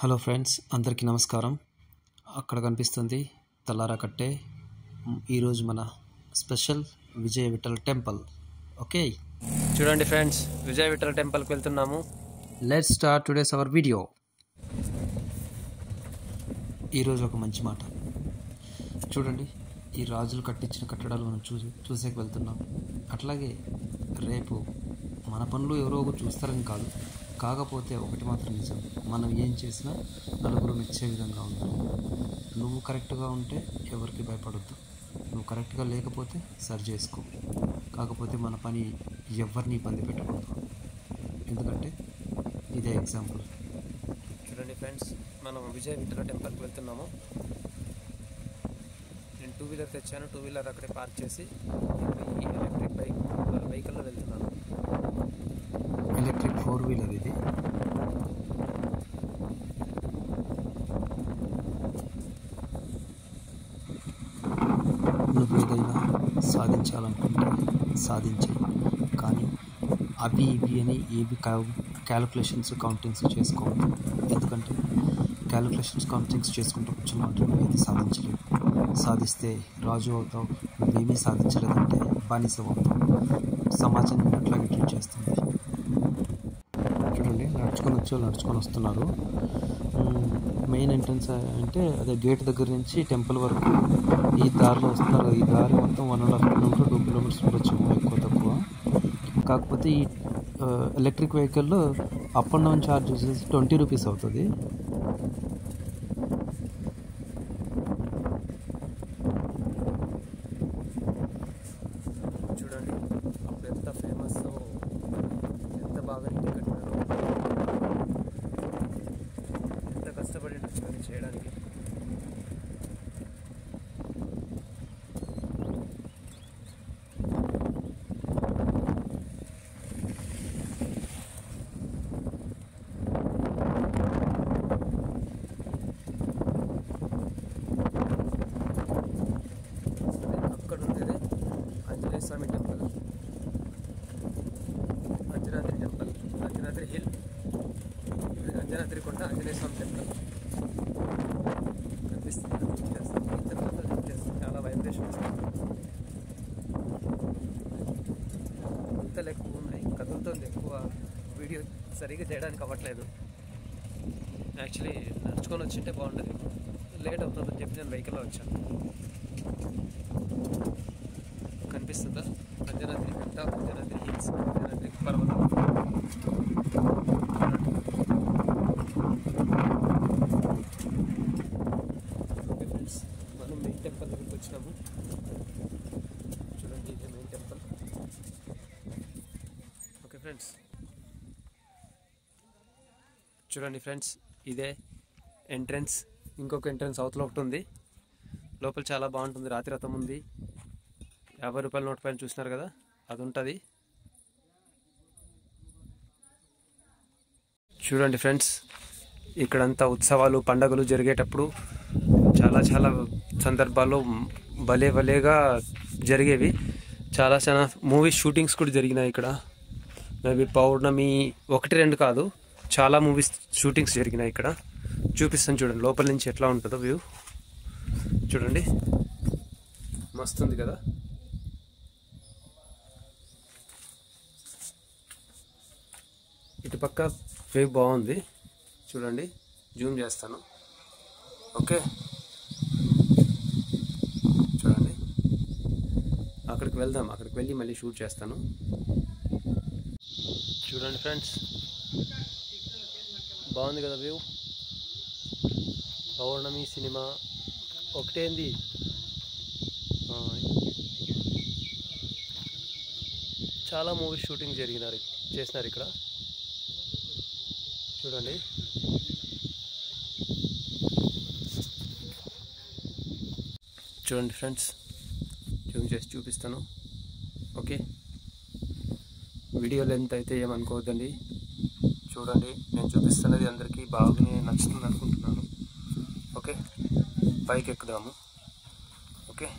Hello friends, అందరికీ నమస్కారం. అక్కడ కనిపిస్తుంది తల్లారా కట్టే. ఈరోజు మన స్పెషల్ విజయ విఠల్ టెంపుల్. ఓకే, చూడండి ఫ్రెండ్స్, విజయ విఠల్ టెంపుల్కి వెళ్తున్నాము. Let's start today's hour video. ఈరోజు ఒక మంచి మాట చూడండి. ఈ రాజులు కట్టించిన కట్టడాలు మనం చూసేకి వెళ్తున్నాం. అట్లాగే రేపు మన పనులు ఎవరో ఒకరు చూస్తారని కాదు, కాకపోతే ఒకటి మాత్రం నిజం, మనం ఏం చేసినా నలుగురు మెచ్చే విధంగా ఉండాలి. నువ్వు కరెక్ట్గా ఉంటే ఎవరికి భయపడొద్దు, నువ్వు కరెక్ట్గా లేకపోతే సరి చేసుకో. కాకపోతే మన పని ఎవరిని ఇబ్బంది పెట్టకూడదు, ఎందుకంటే ఇదే ఎగ్జాంపుల్. చూడండి ఫ్రెండ్స్, మనం విజయ విఠల టెంపుల్కి వెళ్తున్నాము. నేను 2 వీలర్ తెచ్చాను. 2 వీలర్ అక్కడే పార్క్ చేసి ఎలక్ట్రిక్ వెహికల్లో వెళ్తున్నాను. ఎలక్ట్రిక్ 4 వీలర్ ఇది. నువ్వు ఏదైనా సాధించాలనుకుంటే సాధించే, కానీ అవి ఇవి అని ఏవి క్యాలిక్యులేషన్స్ కౌంటింగ్స్ చేసుకోవద్దు. ఎందుకంటే క్యాలిక్యులేషన్స్ కౌంటింగ్స్ చేసుకుంటూ కూర్చున్నట్టు నువ్వేది సాధించలేవు. సాధిస్తే రాజు అవుతావు, నువ్వేమీ సాధించలేదంటే బానిస అవుతావు. సమాజం అట్లాగే ట్రీట్ చేస్తుంది. చూడండి, నడుచుకొని వస్తున్నారు. మెయిన్ ఎంట్రన్స్ అంటే అదే గేట్ దగ్గర నుంచి టెంపుల్ వరకు ఈ దారిలో వస్తున్నారు. ఈ దారి మొత్తం 1.5 కిలోమీటర్ 2 కిలోమీటర్స్ ఉండొచ్చు, ఎక్కువ తక్కువ. కాకపోతే ఈ ఎలక్ట్రిక్ వెహికల్లో అప్ అండ్ డౌన్ ఛార్జ్ వచ్చేసి 20 రూపీస్ అవుతుంది. చూడండి అప్పుడు ఎంత ఫేమస్, ఎంత బాగా కట్టినారో, ఎంత కష్టపడి నచ్చుకొని చేయడానికి. అక్కడ ఉండేది Anjaneya Swami temple, Anjanadri temple, Anjanadri hill, Anjanadri కొండ, ఆంజనేయ స్వామి టెంపుల్ కనిపిస్తుంది. చాలా వైబ్రేషన్ వస్తుంది. గుంతలు ఎక్కువ ఉన్నాయి, కదులుతుంది ఎక్కువ. వీడియో సరిగ్గా చేయడానికి అవ్వట్లేదు. యాక్చువల్లీ నడుచుకొని వచ్చింటే బాగుంటుంది. లేట్ అవుతుందని చెప్పి నేను వెహికల్లో వచ్చాను. కనిపిస్తుందా అంజనాద్రి గుట్ట, అంజనాద్రి హిల్స్, అంజనాద్రి పర్వతం. ఓకే ఫ్రెండ్స్, మనం మెయిన్ టెంపుల్ దగ్గరికి వచ్చినాము. చూడండి, ఇదే మెయిన్ టెంపుల్. ఓకే ఫ్రెండ్స్, చూడండి ఫ్రెండ్స్, ఇదే ఎంట్రన్స్. ఇంకొక ఎంట్రన్స్ అవతల ఒకటి ఉంది. లోపల చాలా బాగుంటుంది. రాత్రి రథం ఉంది. 50 రూపాయల నోట్ పైన చూసినారు కదా, అది ఉంటుంది. చూడండి ఫ్రెండ్స్, ఇక్కడంతా ఉత్సవాలు పండగలు జరిగేటప్పుడు చాలా సందర్భాల్లో భలేగా జరిగేవి. చాలా మూవీ షూటింగ్స్ కూడా జరిగినాయి ఇక్కడ. మేబీ పౌర్ణమి 1-2 కాదు, చాలా మూవీస్ షూటింగ్స్ జరిగినాయి ఇక్కడ. చూపిస్తాను చూడండి లోపల నుంచి ఎట్లా ఉంటుందో వ్యూ. చూడండి, మస్తుంది కదా. ఇటుపక్క వ్యూ బాగుంది. చూడండి, జూమ్ చేస్తాను. ఓకే, చూడండి, అక్కడికి వెళ్దాం. అక్కడికి వెళ్ళి మళ్ళీ షూట్ చేస్తాను. చూడండి ఫ్రెండ్స్, బాగుంది కదా వ్యూ. పౌర్ణమి సినిమా ఒకటేంది, చాలా మూవీ షూటింగ్ చేసినారు ఇక్కడ. చూడండి, చూడండి ఫ్రెండ్స్, జూమ్ చేసి చూపిస్తాను. ఓకే, వీడియో లెంత్ అయితే ఏమనుకోవద్దండి. చూడండి, నేను చూపిస్తున్నది అందరికీ బాగానే నచ్చుతుంది అనుకుంటున్నాను. ఓకే, పైకి ఎక్కుదాము. ఓకే,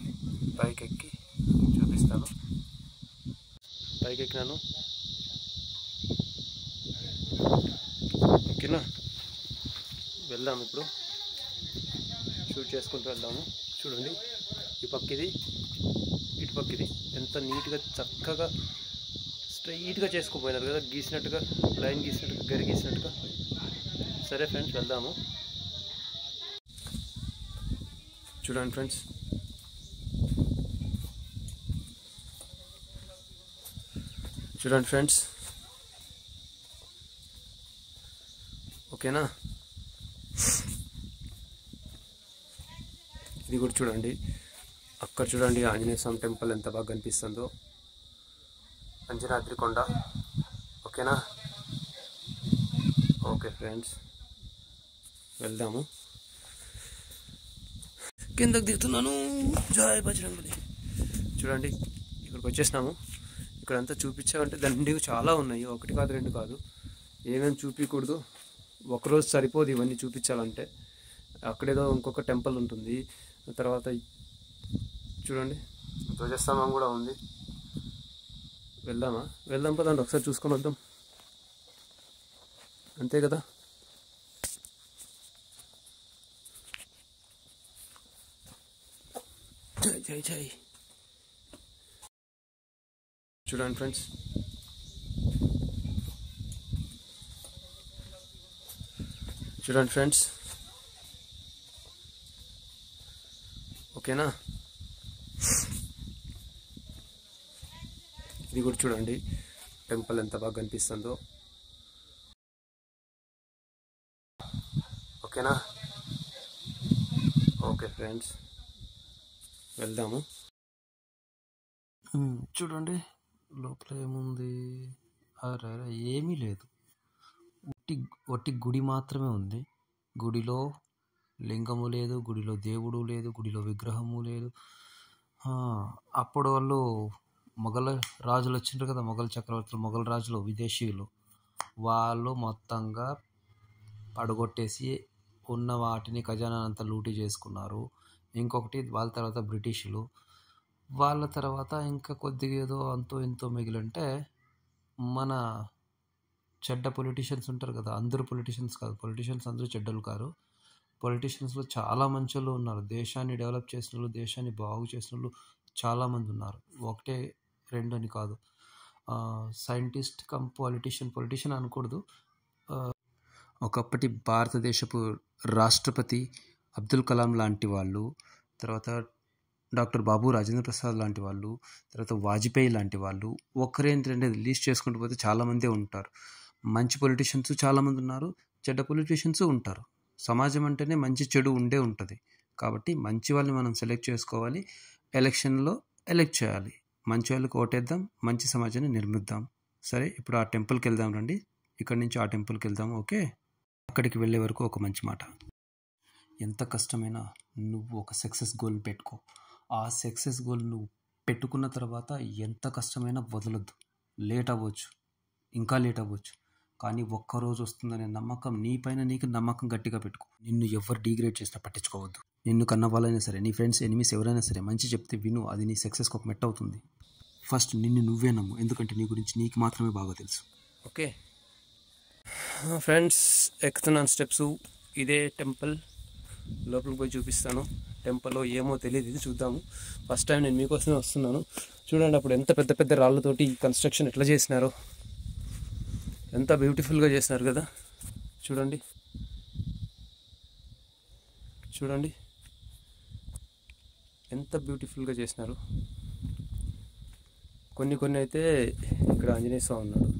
పైకి ఎక్కి చూపిస్తాను. పైకి ఎక్కినాను. ఓకేనా, వెళ్దాం ఇప్పుడు, షూట్ చేసుకుంటూ వెళ్దాము. చూడండి, ఈ పక్క ఇది, ఇటు పక్క ఇది, ఎంత నీట్గా చక్కగా స్ట్రైట్గా చేసుకోపోయినారు కదా, గీసినట్టుగా, లైన్ గీసినట్టుగా, గరి గీసినట్టుగా. సరే ఫ్రెండ్స్, వెళ్దాము. చూడండి ఫ్రెండ్స్, చూడండి ఫ్రెండ్స్, ఓకేనా? ఇది కూడా చూడండి, అక్కడ చూడండి ఆంజనేయ స్వామి టెంపుల్ ఎంత బాగా కనిపిస్తుందో, అంజనాద్రి కొండ. ఓకేనా? ఓకే ఫ్రెండ్స్, వెళ్దాము. కిందకు దిగుతున్నాను. జై బజరంగబలి. చూడండి, ఇక్కడికి వచ్చేసినాము. ఇక్కడంతా చూపించామంటే దండిగా చాలా ఉన్నాయి, ఒకటి కాదు రెండు కాదు. ఏమేమి చూపించకూడదు, ఒకరోజు సరిపోదు ఇవన్నీ చూపించాలంటే. అక్కడేదో ఇంకొక టెంపుల్ ఉంటుంది, తర్వాత చూడండి ధ్వజస్తంభం కూడా ఉంది. వెళ్దాం పదండి, ఒకసారి చూసుకొని వద్దాం, అంతే కదా. జై జై జై. చూడండి ఫ్రెండ్స్, చూడండి ఫ్రెండ్స్, ఓకేనా? ఇది కూడా చూడండి, టెంపుల్ ఎంత బాగా కనిపిస్తుందో. ఓకేనా? ఓకే ఫ్రెండ్స్, వెళ్దాము. చూడండి, లోపల ఏముంది? అరే ఏమీ లేదు, ఒట్టి గుడి మాత్రమే ఉంది. గుడిలో లింగము లేదు, గుడిలో దేవుడు లేదు, గుడిలో విగ్రహము లేదు. అప్పుడు వాళ్ళు మొఘల్ రాజులు వచ్చిండ్రు కదా, మొఘల్ చక్రవర్తులు, మొఘల్ రాజులు, విదేశీయులు, వాళ్ళు మొత్తంగా పడగొట్టేసి ఉన్న వాటిని, ఖజానా అంతా లూటీ చేసుకున్నారు. ఇంకొకటి వాళ్ళ తర్వాత బ్రిటిషులు, వాళ్ళ తర్వాత ఇంకా కొద్దిగా ఏదో అంతో ఇంతో మిగిలింటే మన చెడ్డ పొలిటీషియన్స్ ఉంటారు కదా, అందరూ పొలిటీషియన్స్ కాదు, పొలిటీషియన్స్ అందరూ చెడ్డలు కాదు. పొలిటీషియన్స్లో చాలా మంచి వాళ్ళు ఉన్నారు, దేశాన్ని డెవలప్ చేసిన వాళ్ళు, దేశాన్ని బాగు చేసిన వాళ్ళు చాలామంది ఉన్నారు, ఒకటే రెండు అని కాదు. సైంటిస్ట్ కమ్ పొలిటీషియన్ అనకూడదు. ఒకప్పటి భారతదేశపు రాష్ట్రపతి అబ్దుల్ కలాం లాంటి వాళ్ళు, తర్వాత డాక్టర్ బాబు రాజేంద్ర ప్రసాద్ లాంటి వాళ్ళు, తర్వాత వాజ్పేయి లాంటి వాళ్ళు, ఒకరేంటంటే లీస్ట్ చేసుకుంటూ పోతే చాలామందే ఉంటారు. మంచి పొలిటీషియన్స్ చాలామంది ఉన్నారు, చెడ్డ పొలిటీషియన్స్ ఉంటారు. సమాజం అంటేనే మంచి చెడు ఉంటుంది. కాబట్టి మంచి వాళ్ళని మనం సెలెక్ట్ చేసుకోవాలి, ఎలక్షన్లో ఎలెక్ట్ చేయాలి, మంచి వాళ్ళకి ఓటేద్దాం, మంచి సమాజాన్ని నిర్మిద్దాం. సరే, ఇప్పుడు ఆ టెంపుల్కి వెళ్దాం రండి. ఇక్కడి నుంచి ఆ టెంపుల్కి వెళ్దాం. ఓకే, అక్కడికి వెళ్ళే వరకు ఒక మంచి మాట. ఎంత కష్టమైనా నువ్వు ఒక సక్సెస్ గోల్ పెట్టుకో. ఆ సక్సెస్ గోల్ నువ్వు పెట్టుకున్న తర్వాత ఎంత కష్టమైనా వదలొద్దు. లేట్ అవ్వచ్చు, ఇంకా లేట్ అవ్వచ్చు, కానీ ఒక్కరోజు వస్తుందనే నమ్మకం, నీపైన నీకు నమ్మకం గట్టిగా పెట్టుకో. నిన్ను ఎవరు డిగ్రేడ్ చేసినా పట్టించుకోవద్దు. నిన్ను కన్న వాళ్ళైనా సరే, నీ ఫ్రెండ్స్, ఎనిమీస్ ఎవరైనా సరే, మంచి చెప్తే విను, అది నీ సక్సెస్కి ఒక మెట్ట అవుతుంది. ఫస్ట్ నిన్ను నువ్వే నమ్ము, ఎందుకంటే నీ గురించి నీకు మాత్రమే బాగా తెలుసు. ఓకే ఫ్రెండ్స్, ఎక్కుతున్నాను స్టెప్స్. ఇదే టెంపుల్, లోపలికి పోయి చూపిస్తాను. టెంపుల్లో ఏమో తెలియదు, ఇది చూద్దాము. ఫస్ట్ టైం నేను మీకోసమే వస్తున్నాను. చూడండి, అప్పుడు ఎంత పెద్ద పెద్ద రాళ్ళతోటి ఈ కన్స్ట్రక్షన్ ఎట్లా చేసినారో, ఎంత బ్యూటిఫుల్గా చేసినారు కదా. చూడండి, చూడండి ఎంత బ్యూటిఫుల్గా చేసినారు. కొన్ని అయితే ఇక్కడ ఆంజనేయ స్వామి ఉన్నాడు,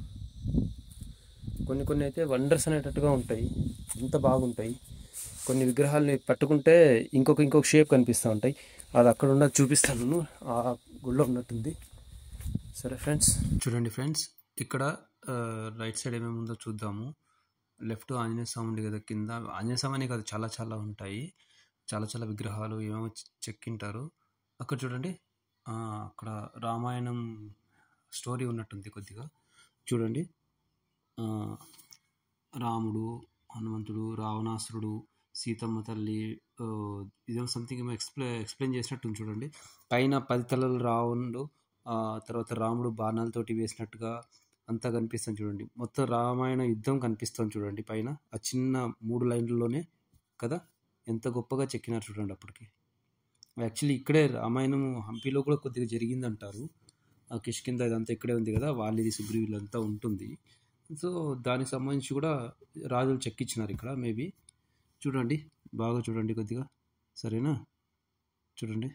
కొన్ని అయితే వండర్స్ అనేటట్టుగా ఉంటాయి, ఎంత బాగుంటాయి. కొన్ని విగ్రహాలని పట్టుకుంటే ఇంకొక షేప్ కనిపిస్తూ ఉంటాయి. అది అక్కడ ఉన్నది చూపిస్తాను, ఆ గుళ్ళో ఉన్నట్టుంది. సరే ఫ్రెండ్స్, చూడండి ఫ్రెండ్స్, ఇక్కడ రైట్ సైడ్ ఏమేమి ఉందో చూద్దాము. లెఫ్ట్ ఆంజనేయ స్వామి ఉంది కదా, కింద ఆంజనేయ స్వామి అనే కాదు, చాలా ఉంటాయి, చాలా విగ్రహాలు ఏమేమో చెక్కింటారు. అక్కడ చూడండి, అక్కడ రామాయణం స్టోరీ ఉన్నట్టుంది కొద్దిగా. చూడండి, రాముడు, హనుమంతుడు, రావణాసురుడు, సీతమ్మ తల్లి, ఇదో సంథింగ్ ఏమో ఎక్స్ప్లెయిన్ చేసినట్టుంది. చూడండి, పైన 10 తలలు రావణుడు, తర్వాత రాముడు బాణాలతోటి వేసినట్టుగా, అంతా కనిపిస్తుంది చూడండి. మొత్తం రామాయణ యుద్ధం కనిపిస్తుంది చూడండి పైన. ఆ చిన్న 3 లైన్లలోనే కదా ఎంత గొప్పగా చెక్కినారు చూడండి అప్పటికి. యాక్చువల్లీ ఇక్కడే రామాయణం హంపీలో కూడా కొద్దిగా జరిగిందంటారు. ఆ కిష్కింద ఇదంతా ఇక్కడే ఉంది కదా, వాలిది సుగ్రీవులంతా ఉంటుంది. సో దానికి సంబంధించి కూడా రాజులు చెక్కిచ్చినారు ఇక్కడ మేబీ. చూడండి బాగా చూడండి కొద్దిగా, సరేనా? చూడండి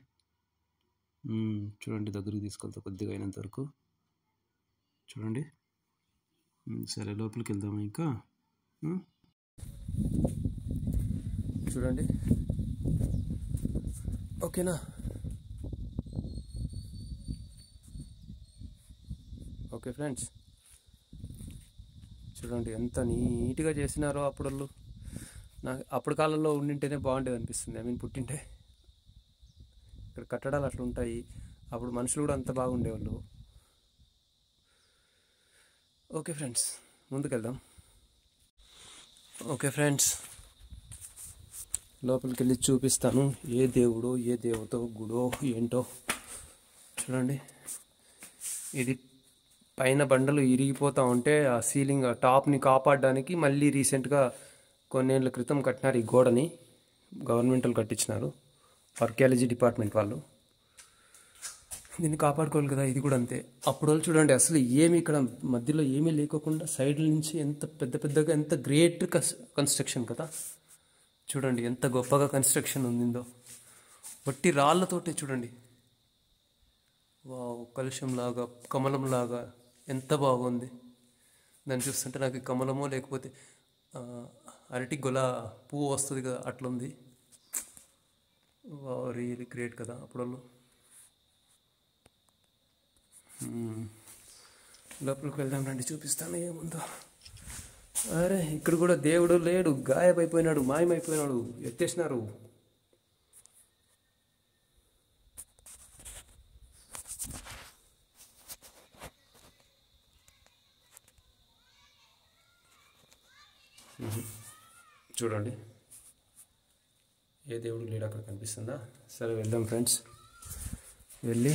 చూడండి దగ్గరికి తీసుకెళ్తా కొద్దిగా అయినంత వరకు చూడండి. సరే లోపలికి వెళ్దాము ఇంకా. చూడండి, ఓకేనా? ఓకే ఫ్రెండ్స్, చూడండి ఎంత నీట్గా చేసినారో అప్పుడు. నాకు అప్పుడు కాలంలో ఉండింటేనే బాగుండేది అనిపిస్తుంది. ఐ మీన్ పుట్టింటే. ఇక్కడ కట్టడాలు అట్లా ఉంటాయి, అప్పుడు మనుషులు కూడా అంత బాగుండేవాళ్ళు. ఓకే ఫ్రెండ్స్, ముందుకెళ్దాం. ఓకే ఫ్రెండ్స్, లోపలికి వెళ్ళి చూపిస్తాను ఏ దేవుడో ఏ దేవతో గుడో ఏంటో. చూడండి, ఇది పైన బండలు ఇరిగిపోతూ ఉంటే ఆ సీలింగ్ ఆ టాప్ని కాపాడడానికి మళ్ళీ రీసెంట్గా కొన్నేళ్ళ క్రితం కట్టినారు ఈ గోడని. గవర్నమెంట్ వాళ్ళు కట్టించినారు, ఆర్కియాలజీ డిపార్ట్మెంట్ వాళ్ళు. దీన్ని కాపాడుకోవాలి కదా, ఇది కూడా అంతే. అప్పుడు వాళ్ళు చూడండి అసలు ఏమి ఇక్కడ మధ్యలో ఏమీ లేకోకుండా సైడ్ల నుంచి ఎంత పెద్ద పెద్దగా ఎంత గ్రేట్ కన్స్ట్రక్షన్ కదా. చూడండి ఎంత గొప్పగా కన్స్ట్రక్షన్ ఉండిందో, వట్టి రాళ్ళతోటే. చూడండి, వావ్, కలుషంలాగా కమలంలాగా ఎంత బాగుంది. దాన్ని చూస్తుంటే నాకు కమలమో లేకపోతే అరటి గొల పువ్వు వస్తుంది కదా అట్లుంది. వావ్, రియలీ గ్రేట్ కదా అప్పుడు వాళ్ళు. లోపలికి వెళ్దాం రండి, చూపిస్తాను ఏముందో. అరే ఇక్కడ కూడా దేవుడు లేడు, గాయమైపోయినాడు, మాయమైపోయినాడు, ఎత్తేసినారు. చూడండి, ఏ దేవుడు లేడు అక్కడ, కనిపిస్తుందా? సరే వెళ్దాం ఫ్రెండ్స్. వెళ్ళి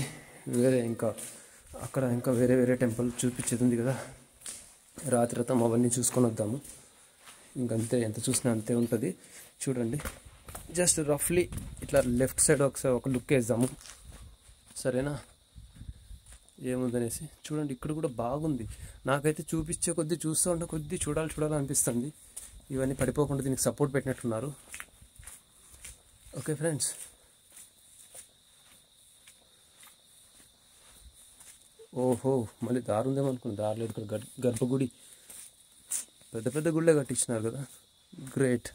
వేరే ఇంకా వేరే టెంపుల్ చూపించేది ఉంది కదా, రాత్రి రథం అవన్నీ చూసుకొని వద్దాము. ఇంకంతే, ఎంత చూసినా అంతే ఉంటుంది. చూడండి, జస్ట్ రఫ్లీ ఇట్లా లెఫ్ట్ సైడ్ ఒకసారి ఒక లుక్ వేద్దాము, సరేనా? ఏముందనేసి చూడండి. ఇక్కడ కూడా బాగుంది. నాకైతే చూపించే కొద్దీ చూస్తూ ఉంటే కొద్దీ చూడాలనిపిస్తుంది. ఇవన్నీ పడిపోకుండా దీనికి సపోర్ట్ పెట్టినట్టున్నారు. ఓకే ఫ్రెండ్స్, ఓహో మళ్ళీ దారి ఉందేమో అనుకున్నాను, దారి లేదు. ఇక్కడ గర్భగుడి, పెద్ద పెద్ద గుళ్ళే కట్టించినారు కదా, గ్రేట్.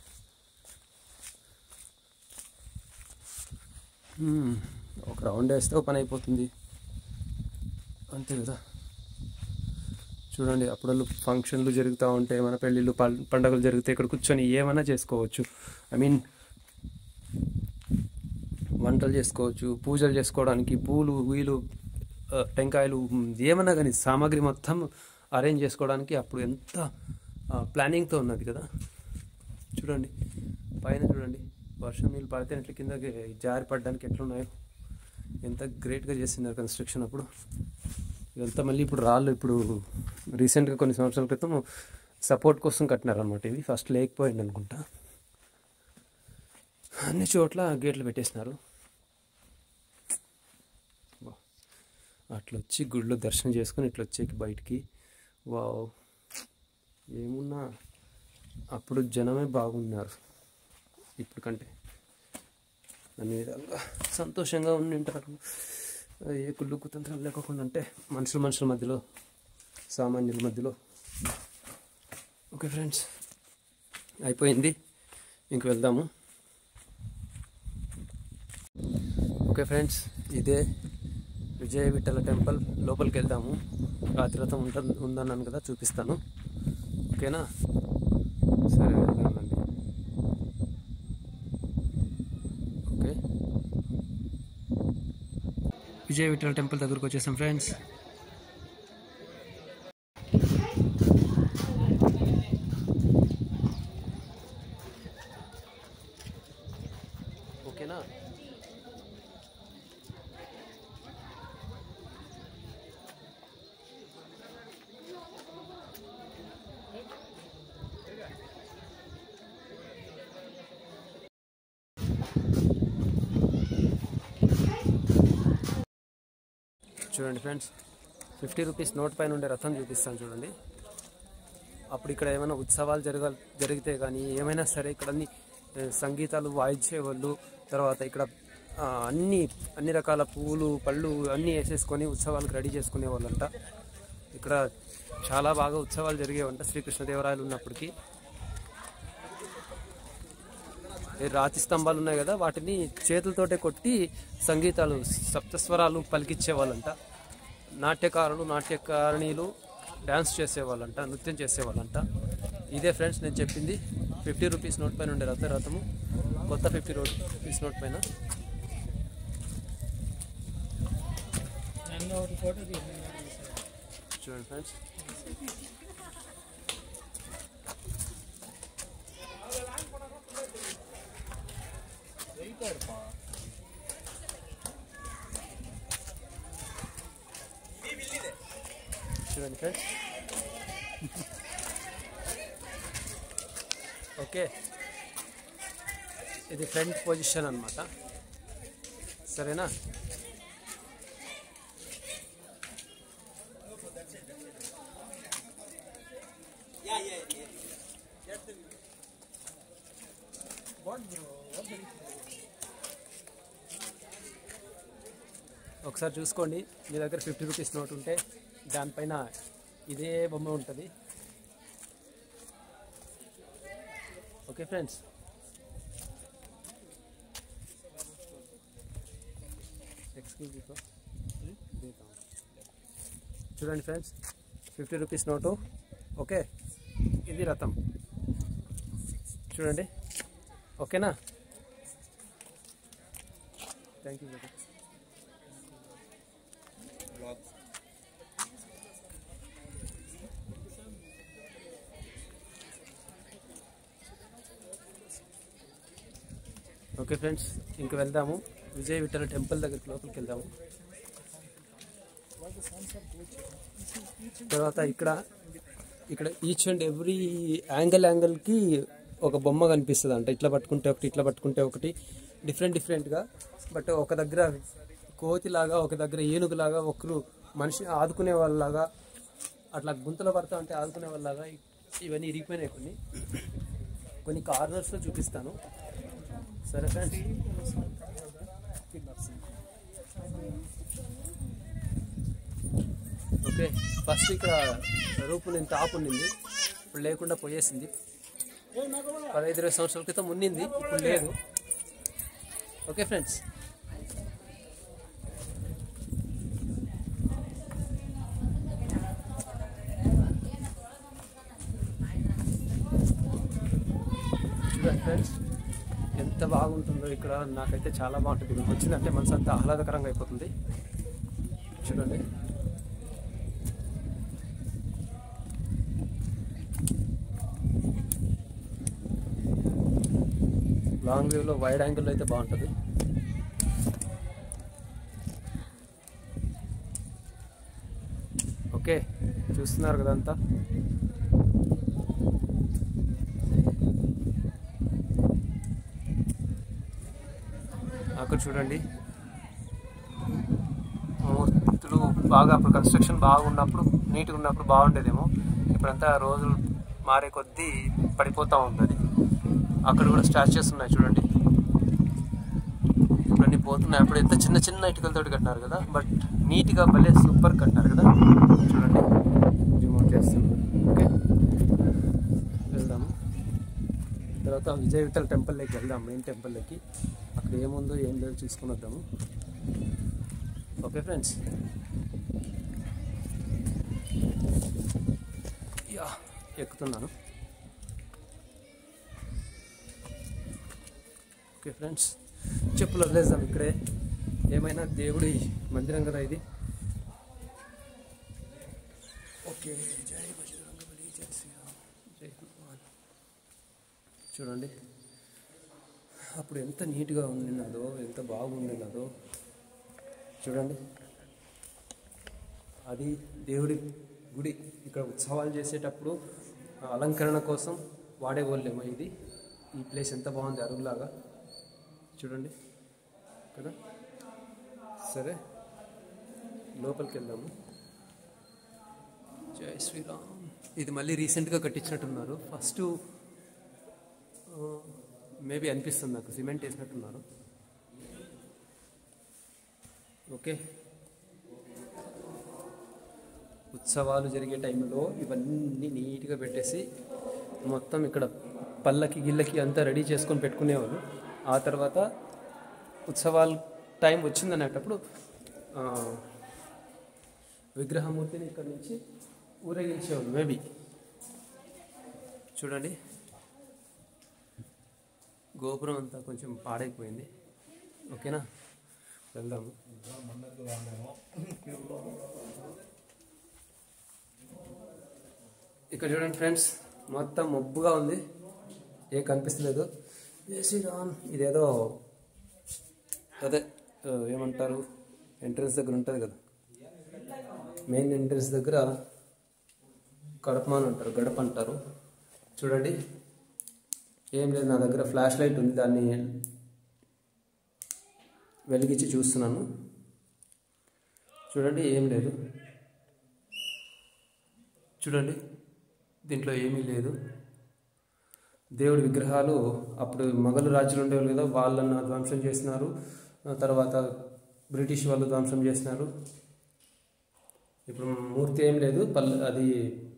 ఒక రౌండ్ వేస్తే ఒక పని అయిపోతుంది, అంతే కదా. చూడండి, అప్పుడు ఫంక్షన్లు జరుగుతూ ఉంటే, మన పెళ్ళిళ్ళు పండుగలు జరిగితే ఇక్కడ కూర్చొని ఏమైనా చేసుకోవచ్చు. ఐ మీన్ వంటలు చేసుకోవచ్చు, పూజలు చేసుకోవడానికి పూలు వీలు టెంకాయలు ఏమన్నా కానీ సామాగ్రి మొత్తం అరేంజ్ చేసుకోవడానికి అప్పుడు ఎంత ప్లానింగ్తో ఉన్నది కదా. చూడండి పైన, చూడండి వర్షం నీళ్ళు పడితే ఎట్లా కిందకి జారి పడడానికి ఎట్లున్నాయో, ఎంత గ్రేట్గా చేస్తున్నారు కన్స్ట్రక్షన్ అప్పుడు. ఇదంతా మళ్ళీ ఇప్పుడు రాళ్ళు, ఇప్పుడు రీసెంట్గా కొన్ని సంవత్సరాల క్రితం సపోర్ట్ కోసం కట్టినారనమాట. ఇవి ఫస్ట్ లేకపోయింది అనుకుంటా. అన్ని చోట్ల గేట్లు పెట్టేసినారు. అట్లా వచ్చి గుడిలో దర్శనం చేసుకొని ఇట్లా వచ్చేకి బయటికి, వావ్, ఏమున్నా అప్పుడు జనమే బాగున్నారు ఇప్పుడు కంటే. అన్ని విధాలుగా సంతోషంగా ఉండింటారు. ఏ కుళ్ళు కుతంత్రాలు లేకుండా అంటే మనుషుల మధ్యలో, సామాన్యుల మధ్యలో. ఓకే ఫ్రెండ్స్, అయిపోయింది, ఇంక వెళ్దాము. ఓకే ఫ్రెండ్స్, ఇదే విజయ విఠల టెంపుల్. లోపలికి వెళ్దాము. రాత్రి రథం ఉందన్నాను కదా, చూపిస్తాను. ఓకేనా? సరే వెళ్దామండి. ఓకే, విజయ విఠల టెంపుల్ దగ్గరకు వచ్చేసాం ఫ్రెండ్స్. ఓకేనా? చూడండి ఫ్రెండ్స్, 50 రూపీస్ నోట్ పైన ఉండే రథం చూపిస్తాను చూడండి. అప్పుడు ఇక్కడ ఏమైనా ఉత్సవాలు జరిగితే కానీ ఏమైనా సరే ఇక్కడ సంగీతాలు వాయించేవాళ్ళు. తర్వాత ఇక్కడ అన్ని రకాల పువ్వులు పళ్ళు అన్నీ వేసేసుకొని ఉత్సవాలకు రెడీ చేసుకునే వాళ్ళంట. ఇక్కడ చాలా బాగా ఉత్సవాలు జరిగేవంట శ్రీకృష్ణదేవరాయలు ఉన్నప్పటికీ. రాతి స్తంభాలు ఉన్నాయి కదా, వాటిని చేతులతోటే కొట్టి సంగీతాలు సప్తస్వరాలు పలికిచ్చేవాళ్ళంట. నాట్యకారులు నాట్యకారిణీలు డ్యాన్స్ చేసేవాళ్ళంట, నృత్యం చేసేవాళ్ళంట. ఇదే ఫ్రెండ్స్ నేను చెప్పింది 50 రూపీస్ నోట్ పైన ఉండే రథము, కొత్త 50 రూపీస్ నోట్ పైన. చూడండి ఫ్రెండ్స్, చూడండి ఫ్రెండ్స్. ఓకే, ఇది ఫ్రంట్ పొజిషన్ అన్నమాట. సరేనా? ఒకసారి చూసుకోండి, మీ దగ్గర 50 రూపీస్ నోట్ ఉంటే దానిపైన ఇదే బొమ్మ ఉంటుంది. ఓకే ఫ్రెండ్స్, చూడండి ఫ్రెండ్స్, 50 రూపీస్ నోటు. ఓకే, ఇది రథం చూడండి. ఓకేనా? Thank you. ఓకే ఫ్రెండ్స్, ఇంక వెళ్దాము విజయ విఠల టెంపుల్ దగ్గరికి, లోపలికి వెళ్దాము. తర్వాత ఇక్కడ ఈచ్ అండ్ ఎవ్రీ యాంగిల్కి ఒక బొమ్మ కనిపిస్తుంది అంట. ఇట్లా పట్టుకుంటే ఒకటి, ఇట్లా పట్టుకుంటే ఒకటి, డిఫరెంట్గా. బట్ ఒక దగ్గర కోతిలాగా, ఒక దగ్గర ఏనుగులాగా, ఒకరు మనిషి ఆదుకునే వాళ్ళలాగా, అట్లా గుంతలో పడతా అంటే ఆదుకునే వాళ్ళలాగా ఇవన్నీ ఇరిగిపోయినాయి. కొన్ని కార్నర్స్లో చూపిస్తాను. సరే ఫ్రెండ్స్, ఓకే. ఫస్ట్ ఇక్కడ రూపు నేను టాప్ ఉండింది, ఇప్పుడు లేకుండా పోయేసింది. 15-20 సంవత్సరాల క్రితం ఉన్నింది, ఇప్పుడు లేదు. ఓకే ఫ్రెండ్స్, చూడండి ఫ్రెండ్స్ ఎంత బాగుంటుందో ఇక్కడ. నాకైతే చాలా బాగుంటుంది. ఇక్కడ వచ్చిందంటే మనసు అంతా ఆహ్లాదకరంగా అయిపోతుంది. చూడండి, లాంగ్ వ్యూలో వైడ్ యాంగిల్లో అయితే బాగుంటుంది. ఓకే, చూస్తున్నారు కదా అంతా. అక్కడ చూడండి, మూర్తులు బాగా అప్పుడు కన్స్ట్రక్షన్ బాగున్నప్పుడు, నీట్గా ఉన్నప్పుడు బాగుండేదేమో. ఇప్పుడంతా రోజులు మారే కొద్దీ పడిపోతూ ఉంటుంది. అక్కడ కూడా స్టాచ్యూస్ ఉన్నాయి చూడండి, ఇప్పుడన్నీ పోతున్నాయి. అప్పుడు ఎంత చిన్న ఇటుకలతోటి కట్టినారు కదా, బట్ నీట్గా భలే సూపర్ కట్టినారు కదా. చూడండి, జూమ్ అవుట్ చేస్తాం. ఓకే, వెళ్దాము. తర్వాత విజయ విఠల టెంపుల్లోకి వెళ్దాం, మెయిన్ టెంపుల్లోకి. అక్కడ ఏముందో ఏం లేదు చూసుకుని వద్దాము. ఓకే ఫ్రెండ్స్, ఎక్కుతున్నాను. ఓకే ఫ్రెండ్స్, చెప్పులు వదిలేద్దాం. ఇక్కడే ఏమైనా దేవుడి మందిరం కదా ఇది. ఓకే, జై బజరంగబలి, జై శ్రీరామ్, జై హనుమాన్. చూడండి, అప్పుడు ఎంత నీట్గా ఉండినదో, ఎంత బాగుండినదో చూడండి. అది దేవుడి గుడి. ఇక్కడ ఉత్సవాలు చేసేటప్పుడు అలంకరణ కోసం వాడేవాళ్ళేమో ఇది. ఈ ప్లేస్ ఎంత బాగుంది, అరుగులాగా చూడండి కదా. సరే, లోపలికి వెళ్దాము. జై శ్రీరామ్. ఇది మళ్ళీ రీసెంట్గా కట్టించినట్టున్నారు. ఫస్ట్ మేబీ అనిపిస్తుంది నాకు సిమెంట్ వేసినట్టున్నారు. ఓకే, ఉత్సవాలు జరిగే టైంలో ఇవన్నీ నీట్గా పెట్టేసి మొత్తం ఇక్కడ పల్లకి గిల్లకి అంతా రెడీ చేసుకొని పెట్టుకునేవాళ్ళు. ఆ తర్వాత ఉత్సవాల టైం వచ్చిందనేటప్పుడు విగ్రహమూర్తిని ఇక్కడ నుంచి ఊరేగించేవాళ్ళు. మేబీ చూడండి, గోపురం అంతా కొంచెం పాడైపోయింది. ఓకేనా, వెళ్దాము. ఇక్కడ చూడండి ఫ్రెండ్స్, మొత్తం మబ్బుగా ఉంది, ఏ కనిపిస్తలేదు. జై శ్రీరామ్. ఇదేదో అదే ఏమంటారు, ఎంట్రన్స్ దగ్గర ఉంటుంది కదా, మెయిన్ ఎంట్రన్స్ దగ్గర కడపమాన్ అంటారు, గడప అంటారు. చూడండి, ఏం లేదు, నా దగ్గర ఫ్లాష్ లైట్ ఉంది, దాన్ని వెలిగించి చూస్తున్నాను. చూడండి, ఏం లేదు. చూడండి, దీంట్లో ఏమీ లేదు. దేవుడి విగ్రహాలు అప్పుడు మొఘలు రాజులు ఉండేవాళ్ళు కదా, వాళ్ళను ధ్వంసం చేసినారు. తర్వాత బ్రిటిష్ వాళ్ళు ధ్వంసం చేసినారు. ఇప్పుడు మూర్తి ఏం లేదు, అది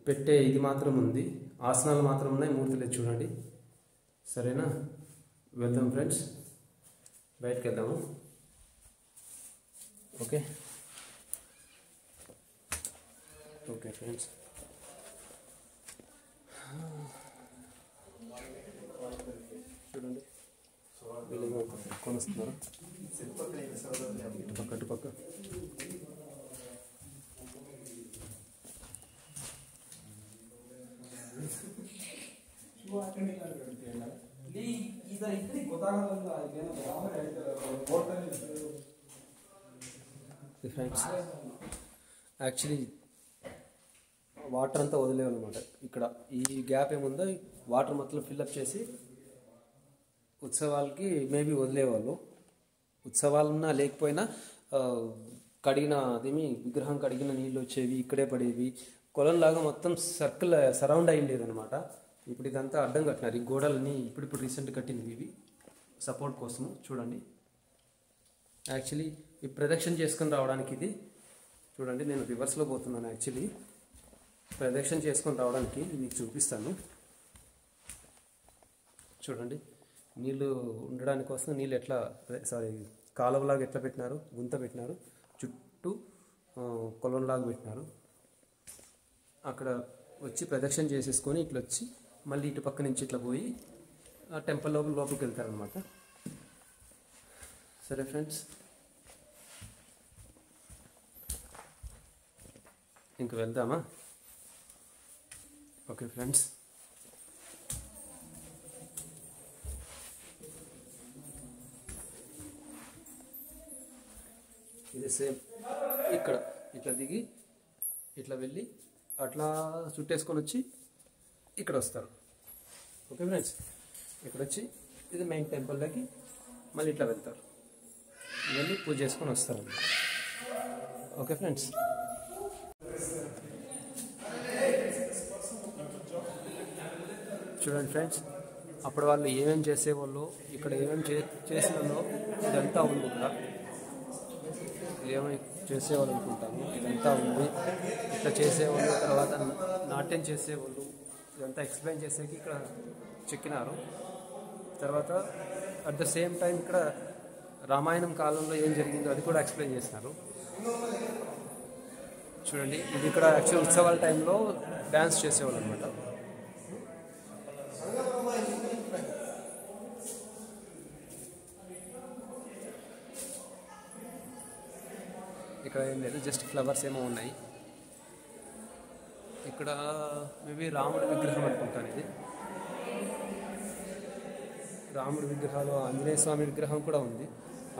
పెట్టే ఇది మాత్రం ఉంది, ఆసనాలు మాత్రం ఉన్నాయి, మూర్తి లేదు. చూడండి, సరేనా, వెళ్దాం ఫ్రెండ్స్, బయటకు వెళ్దాము. ఓకే ఓకే ఫ్రెండ్స్, చూడండి వీళ్ళు కొనుస్తున్నారు అటుపక్క. ఫ్రెండ్స్, యాక్చువల్లీ వాటర్ అంతా వదిలేవన్నమాట. ఇక్కడ ఈ గ్యాప్ ఏముందో వాటర్ మొత్తం ఫిల్అప్ చేసి ఉత్సవాలకి మేబీ వదిలేవాళ్ళు. ఉత్సవాలున్నా లేకపోయినా కడిగిన అదేమి విగ్రహం కడిగిన నీళ్ళు వచ్చేవి, ఇక్కడే పడేవి. కొలంలాగా మొత్తం సర్కిల్ సరౌండ్ అయ్యిండేది అనమాట. ఇప్పుడు ఇదంతా అడ్డం కట్టినారు, ఈ గోడలని ఇప్పుడు రీసెంట్ కట్టినవి ఇవి సపోర్ట్ కోసము. చూడండి, యాక్చువల్లీ ఈ ప్రదక్షిణ చేసుకొని రావడానికి ఇది చూడండి, నేను రివర్స్లో పోతున్నాను. యాక్చువల్లీ ప్రదక్షిణ చేసుకొని రావడానికి మీకు చూపిస్తాను. చూడండి, నీళ్ళు ఉండడానికి కోసం నీళ్ళు ఎట్లా కాలువలాగా ఎట్లా పెట్టినారు, గుంత పెట్టినారు, చుట్టూ కొలంలాగా పెట్టినారు. అక్కడ వచ్చి ప్రదక్షిణ చేసేసుకొని ఇట్లా వచ్చి మళ్ళీ ఇటు పక్క నుంచి ఇట్లా పోయి ఆ టెంపుల్ లోపలికి వెళ్తారనమాట. సరే ఫ్రెండ్స్, ఇంక వెళ్దామా? ఓకే ఫ్రెండ్స్, ఇది సేమ్ ఇక్కడ ఇట్లా దిగి ఇట్లా వెళ్ళి అట్లా చుట్టేసుకొని వచ్చి ఇక్కడ వస్తారు. ఓకే ఫ్రెండ్స్, ఇక్కడ వచ్చి ఇది మెయిన్ టెంపుల్లోకి మళ్ళీ ఇట్లా వెళ్తారు, వెళ్ళి పూజ చేసుకొని వస్తారు. ఓకే ఫ్రెండ్స్, చూడండి ఫ్రెండ్స్, అప్పుడు వాళ్ళు ఏమేమి చేసేవాళ్ళు, ఇక్కడ ఏమేమి చేసినాలో ఇదంతా ఉంది. ఇక్కడ ఏమేమి చేసేవాళ్ళు అనుకుంటాము, ఇదంతా ఉంది. ఇట్లా చేసేవాళ్ళు, తర్వాత నాట్యం చేసేవాళ్ళు, ఇదంతా ఎక్స్ప్లెయిన్ చేసేకి ఇక్కడ చెక్కినారు. తర్వాత అట్ ద సేమ్ టైం ఇక్కడ రామాయణం కాలంలో ఏం జరిగిందో అది కూడా ఎక్స్ప్లెయిన్ చేసినారు. చూడండి, ఇది ఇక్కడ యాక్చువల్ ఉత్సవాల టైంలో డ్యాన్స్ చేసేవాళ్ళు అనమాట. ఇక్కడ ఏం లేదు, జస్ట్ ఫ్లవర్స్ ఏమో ఉన్నాయి. ఇక్కడ మేబీ రాముడి విగ్రహం అనుకుంటాను. ఇది రాముడి విగ్రహాలు, ఆంజనేయ స్వామి విగ్రహం కూడా ఉంది.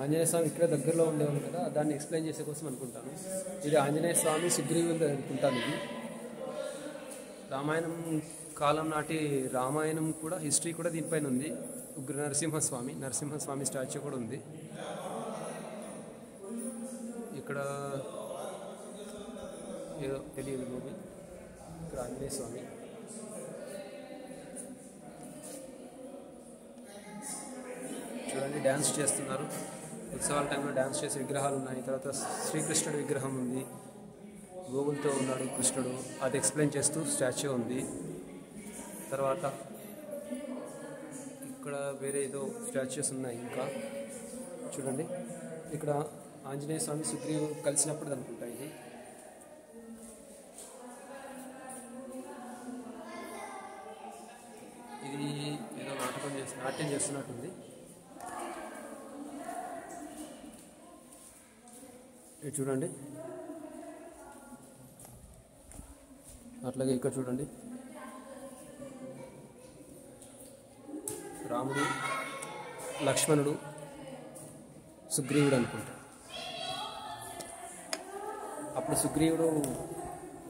ఆంజనేయ స్వామి ఇక్కడ దగ్గరలో ఉండేవాళ్ళు కదా, దాన్ని ఎక్స్ప్లెయిన్ చేసే కోసం అనుకుంటాను. ఇది ఆంజనేయ స్వామి సుగ్రీవుడు అనుకుంటాను. ఇది రామాయణం కాలం నాటి రామాయణం కూడా హిస్టరీ కూడా దీనిపైన ఉంది. ఉగ్ర నరసింహస్వామి స్టాచ్యూ కూడా ఉంది. ఇక్కడ ఏదో తెలియదు మూవీ. ఇక్కడ ఆంజనేయ స్వామి చూడండి, డ్యాన్స్ చేస్తున్నారు. ఉత్సవాల టైంలో డ్యాన్స్ చేసే విగ్రహాలు ఉన్నాయి. తర్వాత శ్రీకృష్ణుడి విగ్రహం ఉంది, గోవులతో ఉన్నాడు కృష్ణుడు, అది ఎక్స్ప్లెయిన్ చేస్తూ స్టాచ్యూ ఉంది. తర్వాత ఇక్కడ వేరే ఏదో స్టాచ్యూస్ ఉన్నాయి. ఇంకా చూడండి, ఇక్కడ ఆంజనేయ స్వామి సుగ్రీవు కలిసినప్పుడు అనుకుంటా ఇది. ఇది ఏదో నాట్యం చేస్తున్నట్టుంది. ఇది చూడండి, అట్లాగే ఇక్కడ చూడండి, రాముడు, లక్ష్మణుడు, సుగ్రీవుడు అనుకుంటా. అప్పుడు సుగ్రీవుడు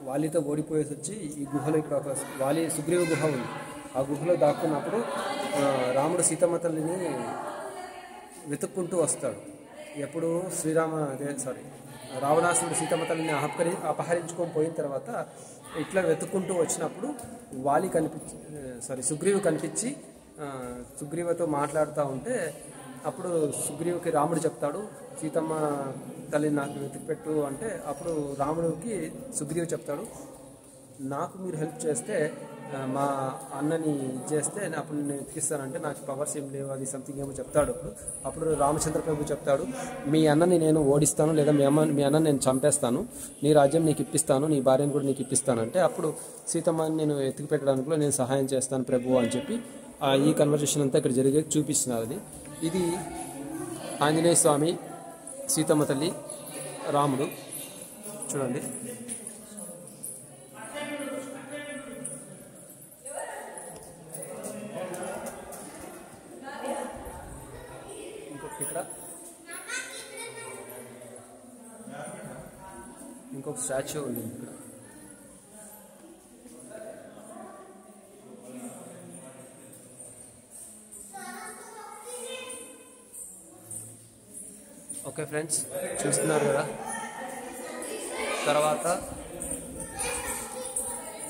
వాలితో ఓడిపోయేసి వచ్చి ఈ గుహలో, ఇక్కడ ఒక సుగ్రీవ గుహ ఉంది, ఆ గుహలో దాక్కున్నప్పుడు రాముడు సీతమ్మ తల్లిని వెతుక్కుంటూ వస్తాడు. ఎప్పుడు రావణాసురుడు సీతమ్మ తల్లిని అపహరించుకొని పోయిన తర్వాత ఇట్లా వెతుక్కుంటూ వచ్చినప్పుడు సుగ్రీవు కనిపించి సుగ్రీవతో మాట్లాడుతూ ఉంటే అప్పుడు సుగ్రీవుకి రాముడు చెప్తాడు, సీతమ్మ తల్లిని నాకు వెతికిపెట్టు అంటే అప్పుడు రాముడికి సుగ్రీవు చెప్తాడు, నాకు మీరు హెల్ప్ చేస్తే మా అన్నని చేస్తే అప్పుడు నేను వెతికిస్తానంటే నాకు పవర్స్ ఏం లేవు, అది సంథింగ్ ఏమో చెప్తాడు. అప్పుడు రామచంద్ర ప్రభు చెప్తాడు, మీ అన్నని నేను ఓడిస్తాను, లేదా మీ అన్నని నేను చంపేస్తాను, నీ రాజ్యం నీకు ఇప్పిస్తాను, నీ భార్యను కూడా నీకు ఇప్పిస్తానంటే అప్పుడు సీతమ్మని నేను ఎత్తికి పెట్టడానికి కూడా నేను సహాయం చేస్తాను ప్రభు అని చెప్పి ఈ కన్వర్జేషన్ అంతా ఇక్కడ జరిగే చూపిస్తున్నారు. ఇది ఆంజనేయ స్వామి, సీతమ్మ తల్లి, రాముడు చూడండి. ఇక్కడ ఇంకొక స్టాచ్యూ ఉంది. ఇక్కడ ఓకే ఫ్రెండ్స్, చూస్తున్నారు కదా. తర్వాత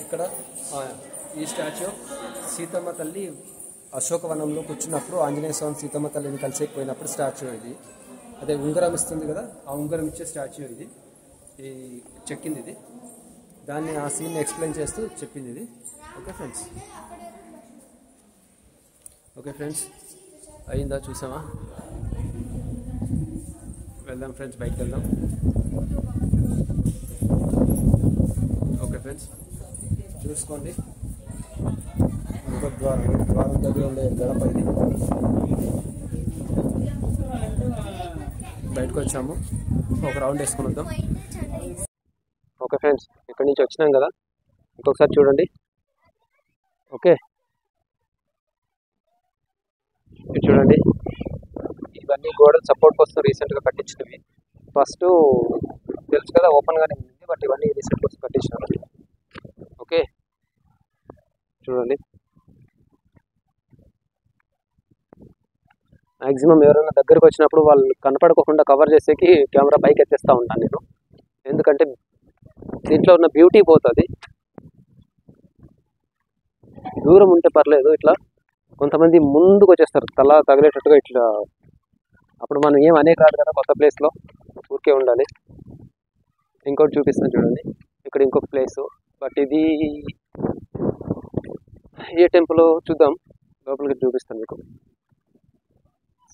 ఇక్కడ ఈ స్టాచ్యూ సీతమ్మ తల్లి అశోకవనంలో కూర్చున్నప్పుడు ఆంజనేయ స్వామి సీతమ్మ తల్లిని కలిసేకపోయినప్పుడు స్టాచ్యూ ఇది. అదే ఉంగరం ఇస్తుంది కదా, ఆ ఉంగరం ఇచ్చే స్టాచ్యూ ఇది. ఈ చెక్కింది ఇది, దాన్ని ఆ సీన్ని ఎక్స్ప్లెయిన్ చేస్తూ చెప్పింది ఇది. ఓకే ఫ్రెండ్స్, అయిందా, చూసామా? వెళ్దాం ఫ్రెండ్స్, బయటకు వెళ్దాం. ఓకే ఫ్రెండ్స్, చూసుకోండి. ద్వారం దగ్గర ఉండే గడప ఇది. బయటకు వచ్చాము, ఒక రౌండ్ వేసుకుని వద్దాం. ఓకే ఫ్రెండ్స్, ఇక్కడి నుంచి వచ్చినాం కదా, ఇంకొకసారి చూడండి. ఓకే, చూడండి, ఇవన్నీ గోడలు సపోర్ట్ కోసం రీసెంట్గా కట్టించినవి. ఫస్ట్ తెలుసు కదా ఓపెన్గానే ఉంది, బట్ ఇవన్నీ రీసెంట్ కోసం కట్టించినారు. ఓకే చూడండి, మ్యాక్సిమం ఎవరైనా దగ్గరకు వచ్చినప్పుడు వాళ్ళు కనపడకుండా కవర్ చేసేకి కెమెరా పైకి ఎత్తేస్తూ ఉంటాను నేను, ఎందుకంటే దీంట్లో ఉన్న బ్యూటీ పోతుంది. దూరం ఉంటే పర్లేదు, ఇట్లా కొంతమంది ముందుకు వచ్చేస్తారు తల తగిలేటట్టుగా ఇట్లా, అప్పుడు మనం ఏం అనే కాదు కదా, కొత్త ప్లేస్లో ఊరికే ఉండాలి. ఇంకోటి చూపిస్తాను చూడండి, ఇక్కడ ఇంకొక ప్లేసు, బట్ ఇది ఏ టెంపుల్ చూద్దాం, లోపలికి చూపిస్తాను మీకు.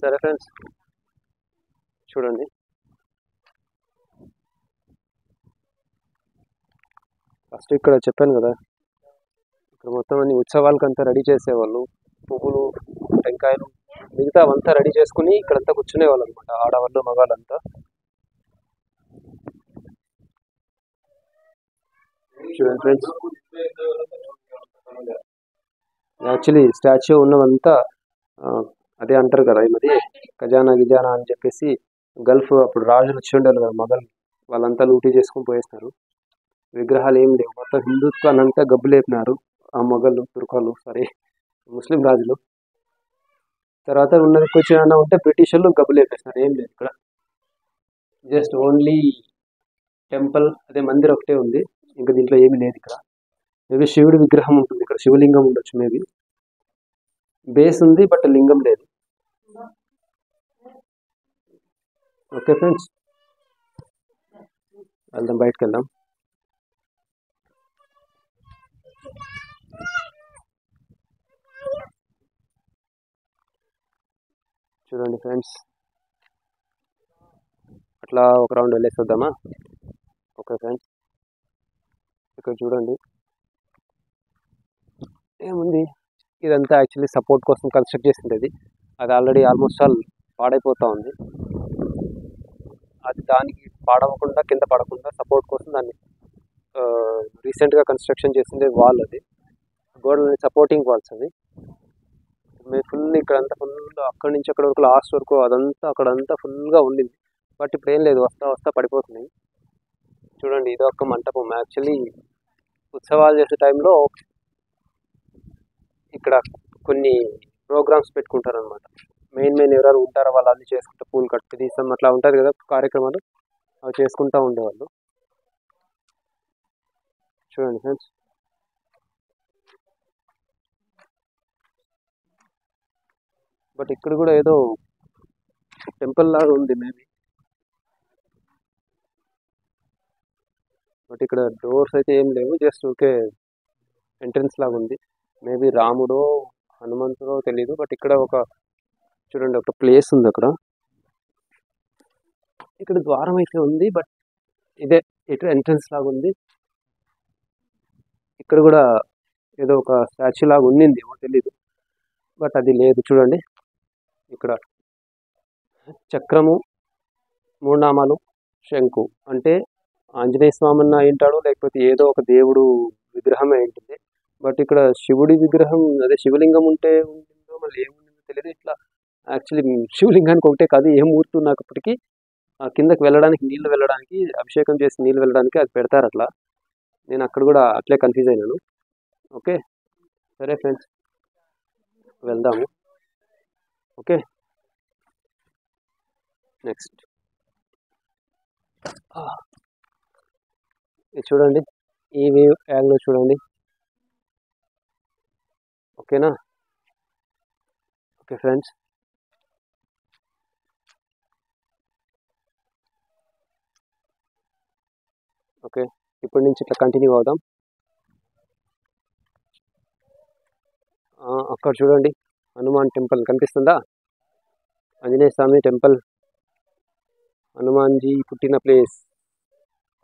సరే ఫ్రెండ్స్, చూడండి, ఫస్ట్ ఇక్కడ చెప్పాను కదా, ఇక్కడ మొత్తం అన్ని ఉత్సవాలకంతా రెడీ చేసేవాళ్ళు, పువ్వులు, టెంకాయలు, మిగతా అవంతా రెడీ చేసుకుని ఇక్కడంతా కూర్చునేవాళ్ళు అనమాట, ఆడవాళ్ళు మగవాళ్ళంతా. చూడండి ఫ్రెండ్స్, యాక్చువల్లీ స్టాచ్యూ ఉన్నవంతా అదే అంటారు కదా, ఈ మరి ఖజానా గిజానా అని చెప్పేసి గల్ఫ్ అప్పుడు రాజులు వచ్చి ఉండాలి కదా, మొఘల్ వాళ్ళంతా లూటీ చేసుకుని పోయేస్తున్నారు. విగ్రహాలు ఏం లేవు, మొత్తం హిందుత్వాన్ని అంతా గబ్బులేపినారు ఆ మొఘళ్ళు, తుర్కాలు, ముస్లిం రాజులు. తర్వాత ఉన్నది కూర్చొని ఉంటే బ్రిటిష్ వాళ్ళు గబ్బులేపేస్తున్నారు, ఏం లేదు ఇక్కడ, జస్ట్ ఓన్లీ టెంపుల్ అదే మందిర్ ఒకటే ఉంది, ఇంకా దీంట్లో ఏమీ లేదు. ఇక్కడ మేబీ శివుడి విగ్రహం ఉంటుంది, ఇక్కడ శివలింగం ఉండొచ్చు, మేబీ బేస్ ఉంది బట్ లింగం లేదు. ఓకే ఫ్రెండ్స్, వెళ్దాం, బయటకు వెళ్దాం. చూడండి ఫ్రెండ్స్, అట్లా ఒక రౌండ్ వెళ్ళేసి వద్దామా? ఓకే ఫ్రెండ్స్, ఇక్కడ చూడండి ఏముంది, ఇదంతా యాక్చువల్లీ సపోర్ట్ కోసం కన్స్ట్రక్ట్ చేసింది. అది ఆల్రెడీ ఆల్మోస్ట్ ఆల్ పాడైపోతూ ఉంది. అది దానికి పాడవకుండా, కింద పడకుండా సపోర్ట్ కోసం దాన్ని రీసెంట్గా కన్స్ట్రక్షన్ చేసింది వాల్. అది గోడలని సపోర్టింగ్ వాల్స్ అవి. మేము ఫుల్ ఇక్కడంతా ఫుల్ అక్కడి నుంచి అక్కడ వరకు లాస్ట్ వరకు అదంతా అక్కడంతా ఫుల్గా ఉండింది. బట్ ఇప్పుడు ఏం లేదు, వస్తా వస్తా పడిపోతుంది. చూడండి, ఇది ఒక మంటపం. యాక్చువల్లీ ఉత్సవాలు చేసే టైంలో ఇక్కడ కొన్ని ప్రోగ్రామ్స్ పెట్టుకుంటారు అనమాట. మెయిన్ ఎవరు ఉంటారో వాళ్ళు అన్ని చేసుకుంటూ పూలు కట్టి తీసాం అట్లా ఉంటుంది కదా కార్యక్రమాలు, అవి చేసుకుంటూ ఉండేవాళ్ళు. చూడండి ఫ్రెండ్స్, బట్ ఇక్కడ కూడా ఏదో టెంపుల్ లాగా ఉంది మేబీ. బట్ ఇక్కడ డోర్స్ అయితే ఏం లేవు, జస్ట్ ఓకే ఎంట్రన్స్ లాగా ఉంది. మేబీ రాముడో హనుమంతుడో తెలీదు. బట్ ఇక్కడ ఒక చూడండి, ఒక ప్లేస్ ఉంది అక్కడ. ఇక్కడ ద్వారం అయితే ఉంది, బట్ ఇదే ఇటు ఎంట్రన్స్ లాగా ఉంది. ఇక్కడ కూడా ఏదో ఒక స్టాచ్యూ లాగా ఉండింది, ఏమో తెలీదు, బట్ అది లేదు. చూడండి, ఇక్కడ చక్రము, మూడు నామాలు, శంకు అంటే ఆంజనేయ స్వామి అన్న ఏంటాడు, లేకపోతే ఏదో ఒక దేవుడు విగ్రహమే ఉంటుంది. బట్ ఇక్కడ శివుడి విగ్రహం, అదే శివలింగం ఉంటే ఉండిందో మళ్ళీ ఏముండిందో తెలియదు. ఇట్లా యాక్చువల్లీ శివలింగానికి ఒకటే కాదు, ఏ మూర్తి ఉన్నప్పటికీ కిందకి వెళ్ళడానికి, నీళ్ళు వెళ్ళడానికి, అభిషేకం చేసి నీళ్ళు వెళ్ళడానికి అది పెడతారు అట్లా. నేను అక్కడ కూడా అట్లే కన్ఫ్యూజ్ అయినాను. ఓకే, సరే ఫ్రెండ్స్, వెళ్దాము. ఓకే, నెక్స్ట్ ఇది చూడండి, ఈ వ్యూ యాంగిల్ చూడండి. ఓకేనా? ఓకే ఫ్రెండ్స్, ఓకే, ఇప్పటి నుంచి ఇట్లా కంటిన్యూ అవుదాం. అక్కడ చూడండి, హనుమాన్ టెంపుల్ కనిపిస్తుందా? ఆంజనేయ స్వామి టెంపుల్, హనుమాన్జీ పుట్టిన ప్లేస్.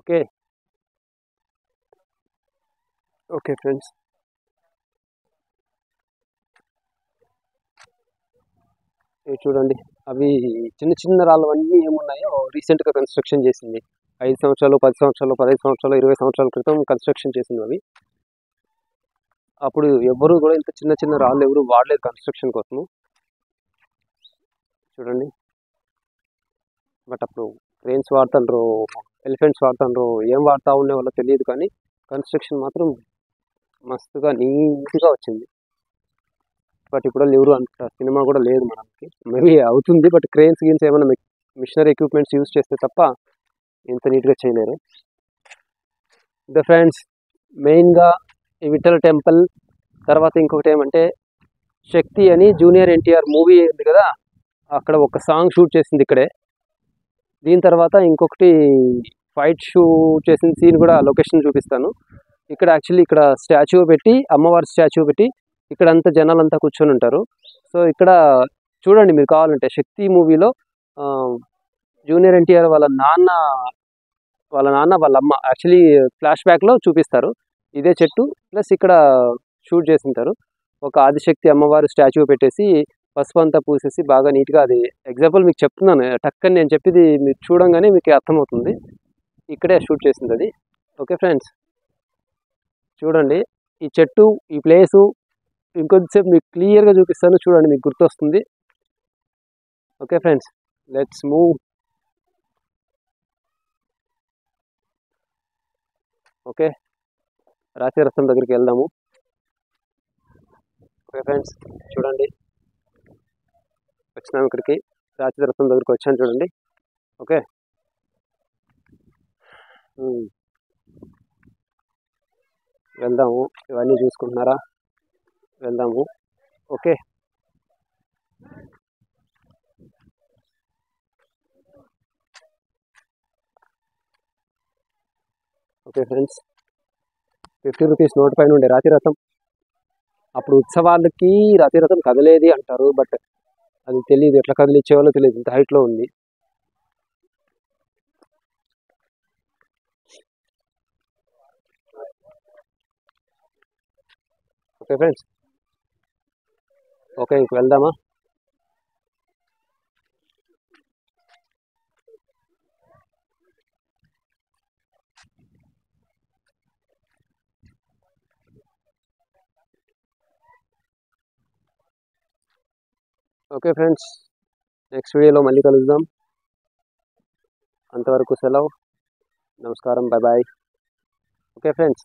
ఓకే, ఓకే ఫ్రెండ్స్, ఇవి చూడండి, అవి చిన్న చిన్న రాళ్ళు అన్నీ ఏమున్నాయో రీసెంట్గా కన్స్ట్రక్షన్ చేసింది. 5 సంవత్సరాలు, 10 సంవత్సరాలు, 15 సంవత్సరాలు, 20 సంవత్సరాల క్రితం కన్స్ట్రక్షన్ చేసింది అవి. అప్పుడు ఎవరు కూడా ఇంత చిన్న చిన్న రాళ్ళు ఎవరు వాడలేదు కన్స్ట్రక్షన్ కోసము. చూడండి, బట్ అప్పుడు ట్రైన్స్ వాడుతుండ్రు, ఎలిఫెంట్స్ వాడుతుండ్రు, ఏం వాడుతూ ఉండే వాళ్ళో తెలియదు, కానీ కన్స్ట్రక్షన్ మాత్రం మస్తుగా నీట్గా వచ్చింది. బట్ ఇప్పుడు ఎవరు అంత సినిమా కూడా లేదు మనకి. మేబీ అవుతుంది, బట్ క్రెయిన్స్ గిన్స్ ఏమైనా మిషనరీ ఎక్విప్మెంట్స్ యూజ్ చేస్తే తప్ప ఇంత నీట్గా చేయలేరు. ద ఫ్రెండ్స్, మెయిన్గా ఈ విఠల్ టెంపుల్ తర్వాత ఇంకొకటి ఏమంటే శక్తి అని జూనియర్ ఎన్టీఆర్ మూవీ ఉంది కదా, అక్కడ ఒక సాంగ్ షూట్ చేసింది ఇక్కడే. దీని తర్వాత ఇంకొకటి ఫైట్ షూట్ చేసిన సీన్ కూడా లొకేషన్ చూపిస్తాను. ఇక్కడ యాక్చువల్లీ ఇక్కడ స్టాచ్యూ పెట్టి, అమ్మవారి స్టాచ్యూ పెట్టి ఇక్కడ అంతా జనాలంతా కూర్చొని ఉంటారు. సో ఇక్కడ చూడండి, మీరు కావాలంటే శక్తి మూవీలో జూనియర్ ఎన్టీఆర్ వాళ్ళ నాన్న వాళ్ళ అమ్మ యాక్చువల్లీ ఫ్లాష్ బ్యాక్లో చూపిస్తారు. ఇదే చెట్టు ప్లస్ ఇక్కడ షూట్ చేసింటారు. ఒక ఆదిశక్తి అమ్మవారు స్టాచ్యూ పెట్టేసి పసుపు అంతా పూసేసి బాగా నీట్గా, అది ఎగ్జాంపుల్ మీకు చెప్తున్నాను, టక్కని నేను చెప్పేది మీరు చూడంగానే మీకు అర్థమవుతుంది. ఇక్కడే షూట్ చేసింది అది. ఓకే ఫ్రెండ్స్, చూడండి ఈ చెట్టు, ఈ ప్లేసు ఇంకొద్దిసేపు మీకు క్లియర్గా చూపిస్తాను, చూడండి మీకు గుర్తొస్తుంది. Okay friends, let's move. Okay, రాశిరథం దగ్గరికి వెళ్దాము. ఓకే ఫ్రెండ్స్, చూడండి వచ్చినాము ఇక్కడికి, రాశిరథం దగ్గరికి వచ్చాను చూడండి. ఓకే, ఉమ్, వెళ్దాము. ఇవన్నీ చూసుకుంటున్నారా? వెళ్దాము. Okay. Okay friends, 50 rupees note పైన ఉండే రాతిరథం, అప్పుడు ఉత్సవాలకి రాతిరథం కదలేది అంటారు. బట్ అది తెలియదు, ఎట్లా కదిలిచ్చేవాళ్ళో తెలియదు, ఇంత హైట్లో ఉంది. ఓకే ఫ్రెండ్స్, ఓకే ఇంక వెళ్దామా? ఓకే ఫ్రెండ్స్, నెక్స్ట్ వీడియోలో మళ్ళీ కలుద్దాం. అంతవరకు సెలవు. నమస్కారం. Bye bye. Okay friends.